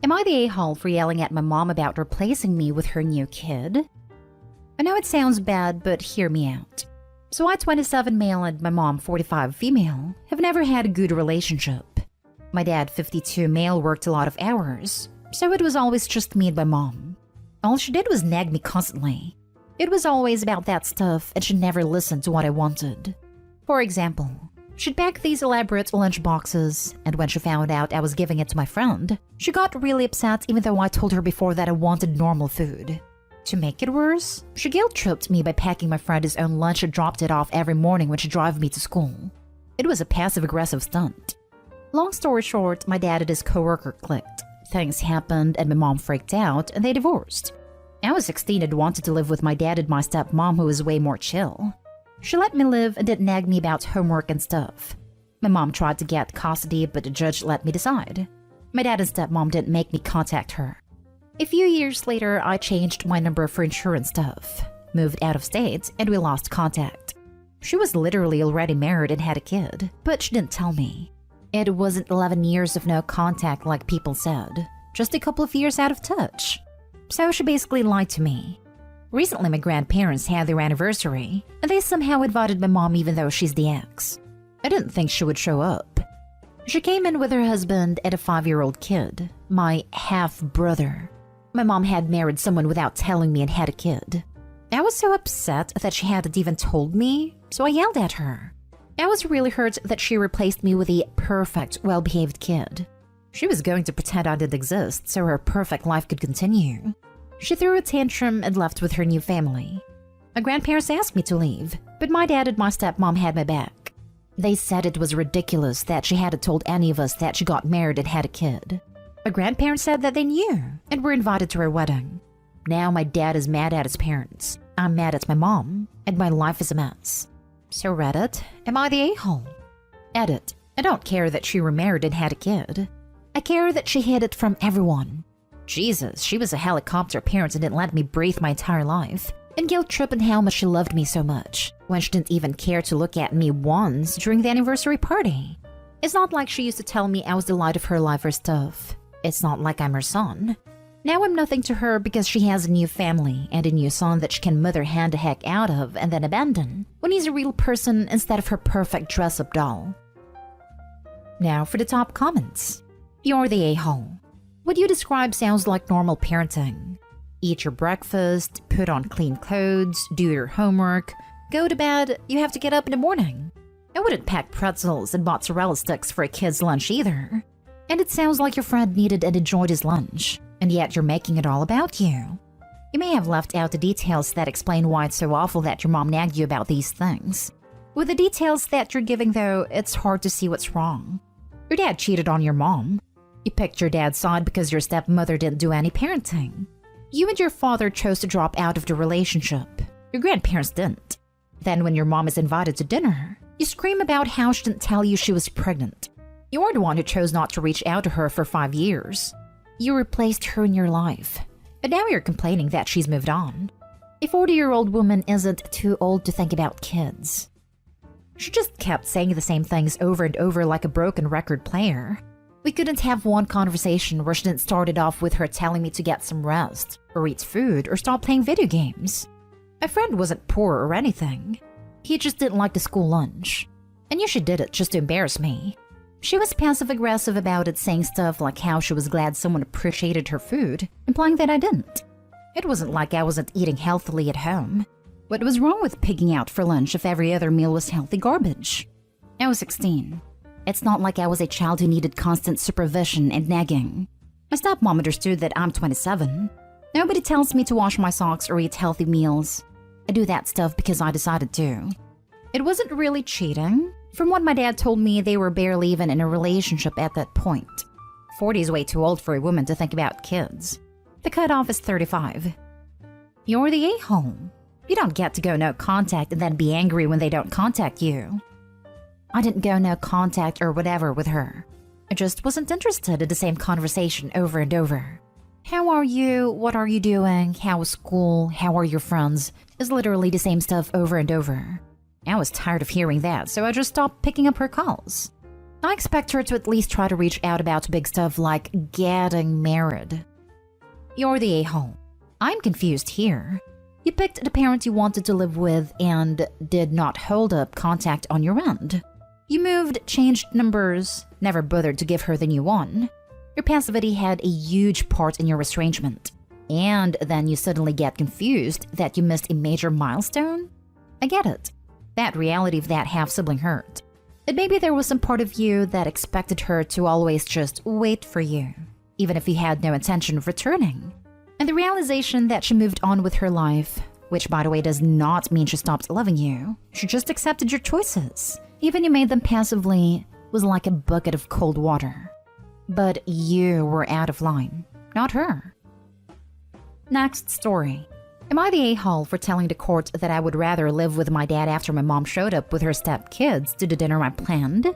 Am I the a-hole for yelling at my mom about replacing me with her new kid? I know it sounds bad, but hear me out. So I, 27 male, and my mom, 45 female, have never had a good relationship. My dad, 52 male, worked a lot of hours, so it was always just me and my mom. All she did was nag me constantly. It was always about that stuff, and she never listened to what I wanted. For example, she'd pack these elaborate lunch boxes, and when she found out I was giving it to my friend, she got really upset even though I told her before that I wanted normal food. To make it worse, she guilt-tripped me by packing my friend his own lunch and dropped it off every morning when she drove me to school. It was a passive-aggressive stunt. Long story short, my dad and his coworker clicked. Things happened and my mom freaked out and they divorced. I was 16 and wanted to live with my dad and my stepmom, who was way more chill. She let me live and didn't nag me about homework and stuff. My mom tried to get custody, but the judge let me decide. My dad and stepmom didn't make me contact her. A few years later, I changed my number for insurance stuff, moved out of state, and we lost contact. She was literally already married and had a kid, but she didn't tell me. It wasn't 11 years of no contact like people said, just a couple of years out of touch. So she basically lied to me. Recently, my grandparents had their anniversary, and they somehow invited my mom even though she's the ex. I didn't think she would show up. She came in with her husband and a 5-year-old kid, my half-brother. My mom had married someone without telling me and had a kid. I was so upset that she hadn't even told me, so I yelled at her. I was really hurt that she replaced me with a perfect, well-behaved kid. She was going to pretend I didn't exist so her perfect life could continue. She threw a tantrum and left with her new family. My grandparents asked me to leave, but my dad and my stepmom had my back. They said it was ridiculous that she hadn't told any of us that she got married and had a kid. My grandparents said that they knew and were invited to her wedding. Now my dad is mad at his parents, I'm mad at my mom, and my life is a mess. So Reddit, am I the a-hole? Edit, I don't care that she remarried and had a kid. I care that she hid it from everyone. Jesus, she was a helicopter parent and didn't let me breathe my entire life. And guilt-tripping how much she loved me so much, when she didn't even care to look at me once during the anniversary party. It's not like she used to tell me I was the light of her life or stuff. It's not like I'm her son. Now I'm nothing to her because she has a new family and a new son that she can mother hand the heck out of and then abandon when he's a real person instead of her perfect dress-up doll. Now for the top comments. You're the a-hole. What you describe sounds like normal parenting. Eat your breakfast, put on clean clothes, do your homework, go to bed, you have to get up in the morning. I wouldn't pack pretzels and mozzarella sticks for a kid's lunch either. And it sounds like your friend needed and enjoyed his lunch, and yet you're making it all about you. You may have left out the details that explain why it's so awful that your mom nagged you about these things. With the details that you're giving though, it's hard to see what's wrong. Your dad cheated on your mom. You picked your dad's side because your stepmother didn't do any parenting. You and your father chose to drop out of the relationship. Your grandparents didn't. Then when your mom is invited to dinner, you scream about how she didn't tell you she was pregnant. You're the one who chose not to reach out to her for 5 years. You replaced her in your life, and now you're complaining that she's moved on. A 40-year-old woman isn't too old to think about kids. She just kept saying the same things over and over like a broken record player. We couldn't have one conversation where she didn't start it off with her telling me to get some rest, or eat food, or stop playing video games. My friend wasn't poor or anything. He just didn't like the school lunch. I knew she did it just to embarrass me. She was passive-aggressive about it, saying stuff like how she was glad someone appreciated her food, implying that I didn't. It wasn't like I wasn't eating healthily at home. What was wrong with pigging out for lunch if every other meal was healthy garbage? I was 16. It's not like I was a child who needed constant supervision and nagging. My stepmom understood that I'm 27. Nobody tells me to wash my socks or eat healthy meals. I do that stuff because I decided to. It wasn't really cheating. From what my dad told me, they were barely even in a relationship at that point. 40 is way too old for a woman to think about kids. The cutoff is 35. You're the a-hole. You don't get to go no contact and then be angry when they don't contact you. I didn't go no contact or whatever with her. I just wasn't interested in the same conversation over and over. How are you? What are you doing? How was school? How are your friends? Is literally the same stuff over and over. I was tired of hearing that, so I just stopped picking up her calls. I expect her to at least try to reach out about big stuff like getting married. You're the a-hole. I'm confused here. You picked the parent you wanted to live with and did not hold up contact on your end. You moved, changed numbers, never bothered to give her the new one. Your passivity had a huge part in your estrangement. And then you suddenly get confused that you missed a major milestone? I get it. That reality of that half-sibling hurt. But maybe there was some part of you that expected her to always just wait for you, even if you had no intention of returning. And the realization that she moved on with her life, which by the way does not mean she stopped loving you, she just accepted your choices, even you made them passively, was like a bucket of cold water. But you were out of line, not her. Next story. Am I the a-hole for telling the court that I would rather live with my dad after my mom showed up with her step-kids to the dinner I planned?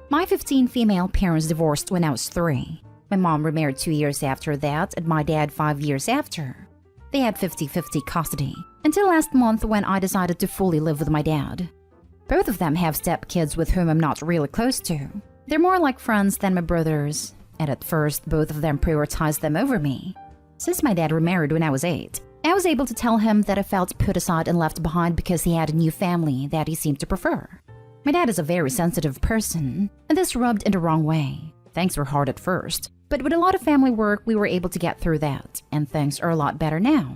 My 15 female parents divorced when I was 3. My mom remarried 2 years after that and my dad 5 years after. They had 50-50 custody, until last month when I decided to fully live with my dad. Both of them have step-kids with whom I'm not really close to. They're more like friends than my brothers, and at first both of them prioritized them over me. Since my dad remarried when I was 8, I was able to tell him that I felt put aside and left behind because he had a new family that he seemed to prefer. My dad is a very sensitive person, and this rubbed in the wrong way. Things were hard at first, but with a lot of family work, we were able to get through that, and things are a lot better now.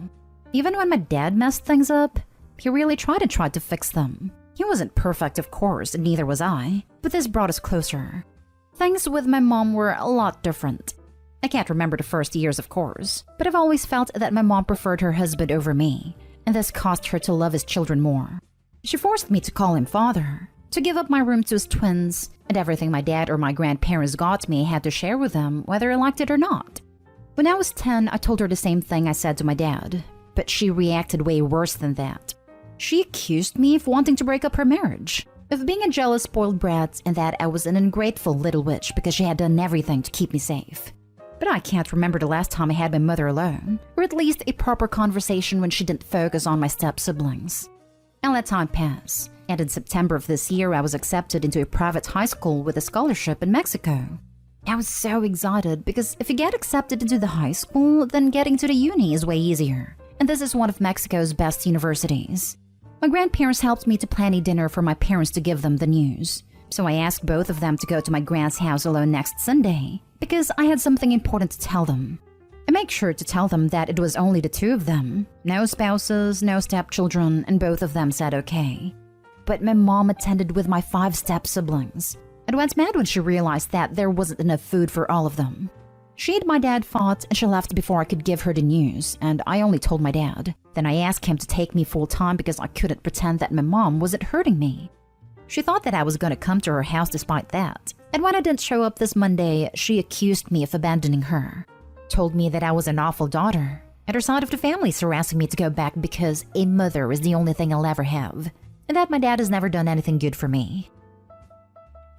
Even when my dad messed things up, he really tried to fix them. He wasn't perfect, of course, and neither was I, but this brought us closer. Things with my mom were a lot different. I can't remember the first years, of course, but I've always felt that my mom preferred her husband over me, and this caused her to love his children more. She forced me to call him father, to give up my room to his twins, and everything my dad or my grandparents got me I had to share with them, whether I liked it or not. When I was 10, I told her the same thing I said to my dad, but she reacted way worse than that. She accused me of wanting to break up her marriage, of being a jealous, spoiled brat, and that I was an ungrateful little witch because she had done everything to keep me safe. But I can't remember the last time I had my mother alone, or at least a proper conversation when she didn't focus on my step-siblings. I let time pass, and in September of this year I was accepted into a private high school with a scholarship in Mexico. I was so excited because if you get accepted into the high school, then getting to the uni is way easier, and this is one of Mexico's best universities. My grandparents helped me to plan a dinner for my parents to give them the news, so I asked both of them to go to my grand's house alone next Sunday, because I had something important to tell them. I make sure to tell them that it was only the 2 of them, no spouses, no stepchildren, and both of them said okay. But my mom attended with my 5 step-siblings, and went mad when she realized that there wasn't enough food for all of them. She and my dad fought, and she left before I could give her the news, and I only told my dad. Then I asked him to take me full-time because I couldn't pretend that my mom wasn't hurting me. She thought that I was going to come to her house despite that, and when I didn't show up this Monday, she accused me of abandoning her. Told me that I was an awful daughter, and her side of the family is harassing me to go back because a mother is the only thing I'll ever have, and that my dad has never done anything good for me.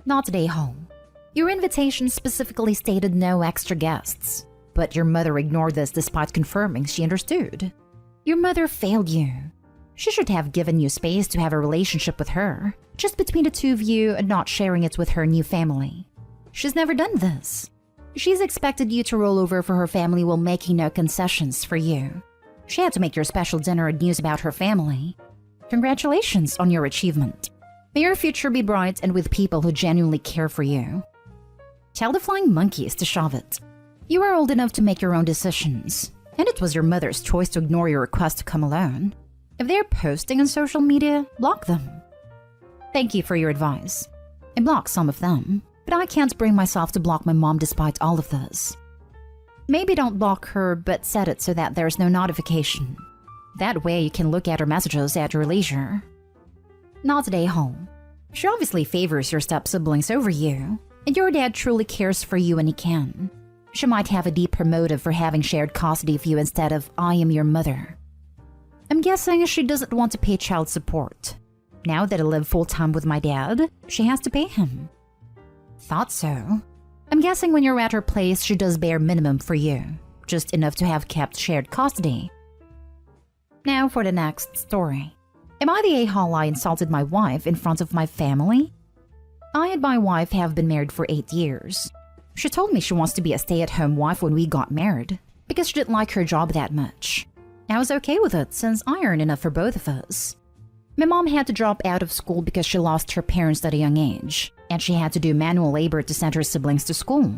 Not today, home. Your invitation specifically stated no extra guests, but your mother ignored this despite confirming she understood. Your mother failed you. She should have given you space to have a relationship with her, just between the 2 of you and not sharing it with her new family. She's never done this. She's expected you to roll over for her family while making no concessions for you. She had to make your special dinner and news about her family. Congratulations on your achievement. May your future be bright and with people who genuinely care for you. Tell the flying monkeys to shove it. You are old enough to make your own decisions, and it was your mother's choice to ignore your request to come alone. If they're posting on social media, block them. Thank you for your advice. I blocked some of them, but I can't bring myself to block my mom despite all of this. Maybe don't block her, but set it so that there's no notification. That way you can look at her messages at your leisure. Not today, home. She obviously favors your step-siblings over you, and your dad truly cares for you when he can. She might have a deeper motive for having shared custody of you instead of I am your mother. I'm guessing she doesn't want to pay child support. Now that I live full-time with my dad, she has to pay him. Thought so. I'm guessing when you're at her place, she does bare minimum for you, just enough to have kept shared custody. Now for the next story. Am I the a-hole I insulted my wife in front of my family? I and my wife have been married for 8 years. She told me she wants to be a stay-at-home wife when we got married because she didn't like her job that much. I was okay with it since I earned enough for both of us. My mom had to drop out of school because she lost her parents at a young age, and she had to do manual labor to send her siblings to school.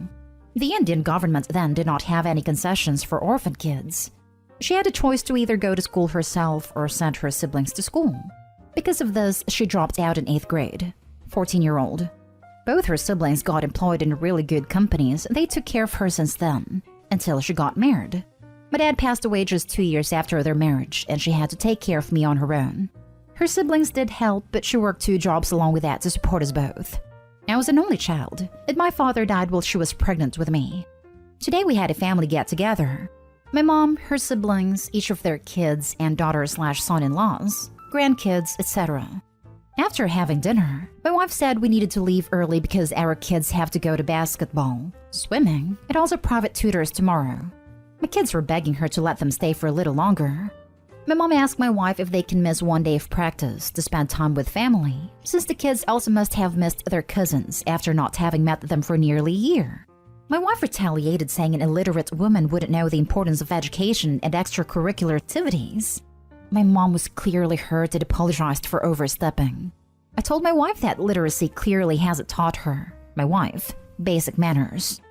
The Indian government then did not have any concessions for orphan kids. She had a choice to either go to school herself or send her siblings to school. Because of this, she dropped out in 8th grade. 14-year-old. Both her siblings got employed in really good companies, and they took care of her since then, until she got married. My dad passed away just 2 years after their marriage, and she had to take care of me on her own. Her siblings did help, but she worked 2 jobs along with that to support us both. I was an only child, and my father died while she was pregnant with me. Today we had a family get-together. My mom, her siblings, each of their kids and daughters/son-in-laws, grandkids, etc. After having dinner, my wife said we needed to leave early because our kids have to go to basketball, swimming, and also private tutors tomorrow. My kids were begging her to let them stay for a little longer. My mom asked my wife if they can miss 1 day of practice to spend time with family, since the kids also must have missed their cousins after not having met them for nearly a year. My wife retaliated, saying an illiterate woman wouldn't know the importance of education and extracurricular activities. My mom was clearly hurt and apologized for overstepping. I told my wife that literacy clearly hasn't taught her, my wife, basic manners.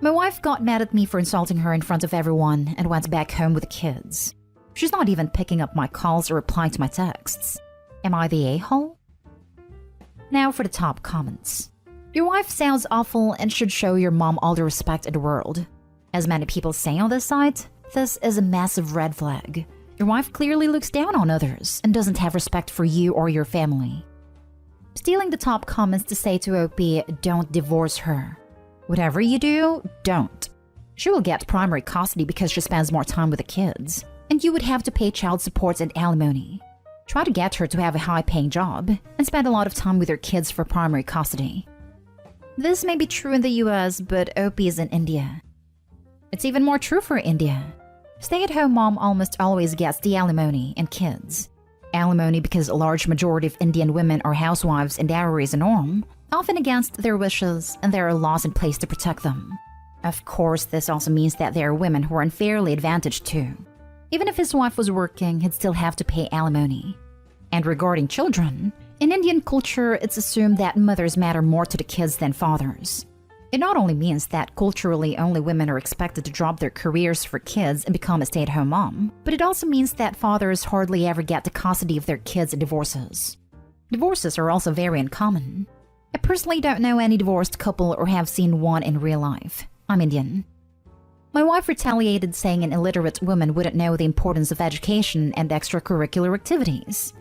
My wife got mad at me for insulting her in front of everyone and went back home with the kids. She's not even picking up my calls or replying to my texts. Am I the a-hole? Now for the top comments. Your wife sounds awful and should show your mom all the respect in the world. As many people say on this site, this is a massive red flag. Your wife clearly looks down on others and doesn't have respect for you or your family. Stealing the top comments to say to OP, don't divorce her. Whatever you do, don't. She will get primary custody because she spends more time with the kids, and you would have to pay child support and alimony. Try to get her to have a high-paying job and spend a lot of time with her kids for primary custody. This may be true in the US, but OP is in India. It's even more true for India. Stay-at-home mom almost always gets the alimony and kids. Alimony because a large majority of Indian women are housewives and dowry is a norm, often against their wishes, and there are laws in place to protect them. Of course, this also means that there are women who are unfairly advantaged too. Even if his wife was working, he'd still have to pay alimony. And regarding children, in Indian culture, it's assumed that mothers matter more to the kids than fathers. It not only means that culturally only women are expected to drop their careers for kids and become a stay-at-home mom, but it also means that fathers hardly ever get the custody of their kids in divorces. Divorces are also very uncommon. I personally don't know any divorced couple or have seen one in real life. I'm Indian. My wife retaliated, saying an illiterate woman wouldn't know the importance of education and extracurricular activities.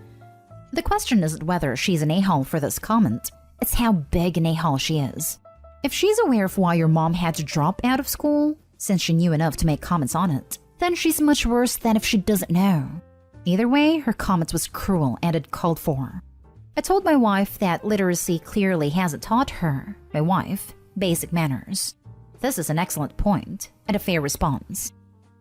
The question isn't whether she's an a-hole for this comment, it's how big an a-hole she is. If she's aware of why your mom had to drop out of school, since she knew enough to make comments on it, then she's much worse than if she doesn't know. Either way, her comment was cruel and uncalled for. I told my wife that literacy clearly hasn't taught her, my wife, basic manners. This is an excellent point and a fair response.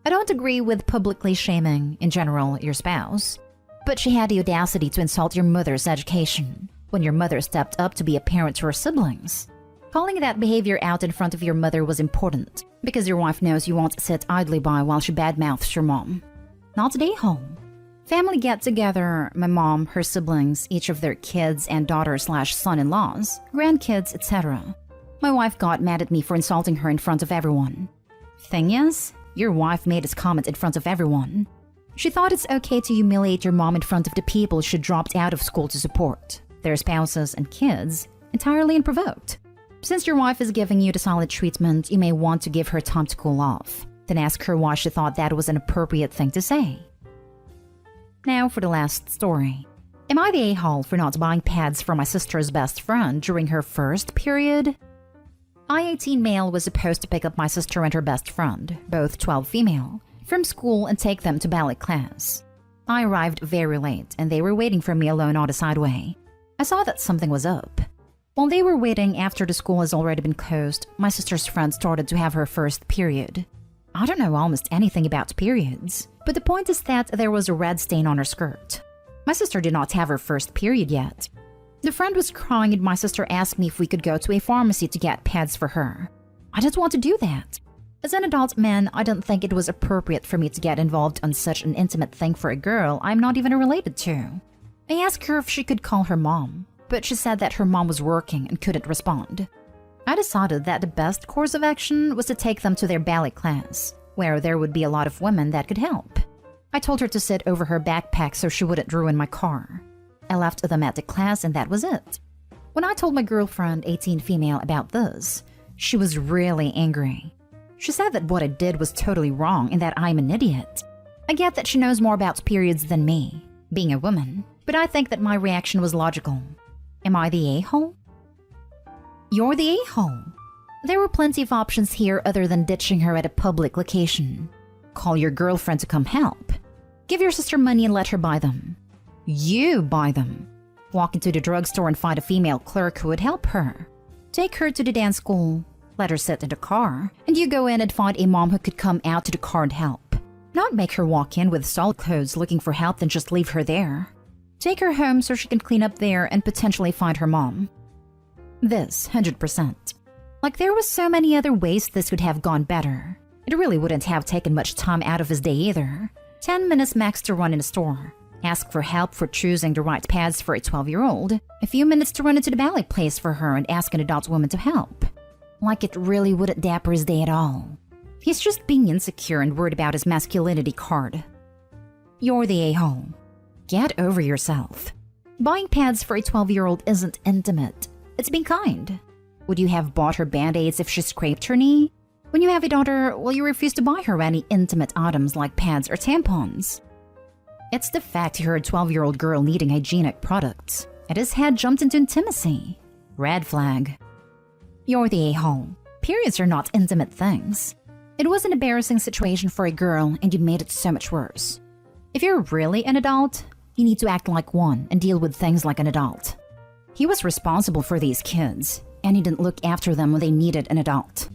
I don't agree with publicly shaming, in general, your spouse, but she had the audacity to insult your mother's education when your mother stepped up to be a parent to her siblings. Calling that behavior out in front of your mother was important because your wife knows you won't sit idly by while she badmouths your mom. Not today, home. Family get-together, my mom, her siblings, each of their kids and daughters/son-in-laws, grandkids, etc. My wife got mad at me for insulting her in front of everyone. Thing is, your wife made this comment in front of everyone. She thought it's okay to humiliate your mom in front of the people she dropped out of school to support, their spouses and kids, entirely unprovoked. Since your wife is giving you the silent treatment, you may want to give her time to cool off, then ask her why she thought that was an appropriate thing to say. Now for the last story. Am I the a-hole for not buying pads for my sister's best friend during her first period? I-18 male was supposed to pick up my sister and her best friend, both 12 female, from school and take them to ballet class. I arrived very late and they were waiting for me alone on the sideway. I saw that something was up. While they were waiting after the school has already been closed, my sister's friend started to have her first period. I don't know almost anything about periods, but the point is that there was a red stain on her skirt. My sister did not have her first period yet. The friend was crying and my sister asked me if we could go to a pharmacy to get pads for her. I didn't want to do that. As an adult man, I didn't think it was appropriate for me to get involved on such an intimate thing for a girl I'm not even related to. I asked her if she could call her mom, but she said that her mom was working and couldn't respond. I decided that the best course of action was to take them to their ballet class, where there would be a lot of women that could help. I told her to sit over her backpack so she wouldn't ruin my car. I left them at the class and that was it. When I told my girlfriend, 18 female, about this, she was really angry. She said that what I did was totally wrong and that I'm an idiot. I get that she knows more about periods than me, being a woman, but I think that my reaction was logical. Am I the a-hole? You're the a-hole. There were plenty of options here other than ditching her at a public location. Call your girlfriend to come help. Give your sister money and let her buy them. You buy them. Walk into the drugstore and find a female clerk who would help her. Take her to the dance school. Let her sit in the car, and you go in and find a mom who could come out to the car and help. Not make her walk in with solid clothes looking for help and just leave her there. Take her home so she can clean up there and potentially find her mom. This, 100%. Like there was so many other ways this could have gone better. It really wouldn't have taken much time out of his day either. 10 minutes max to run in a store. Ask for help for choosing the right pads for a 12-year-old. A few minutes to run into the ballet place for her and ask an adult woman to help. Like it really wouldn't dapper his day at all. He's just being insecure and worried about his masculinity card. You're the a-hole. Get over yourself. Buying pads for a 12-year-old isn't intimate. It's being kind. Would you have bought her band-aids if she scraped her knee? When you have a daughter, will you refuse to buy her any intimate items like pads or tampons? It's the fact you're a 12-year-old girl needing hygienic products, and his head jumped into intimacy. Red flag. You're the a-hole. Periods are not intimate things. It was an embarrassing situation for a girl, and you made it so much worse. If you're really an adult, you need to act like one and deal with things like an adult. He was responsible for these kids, and he didn't look after them when they needed an adult.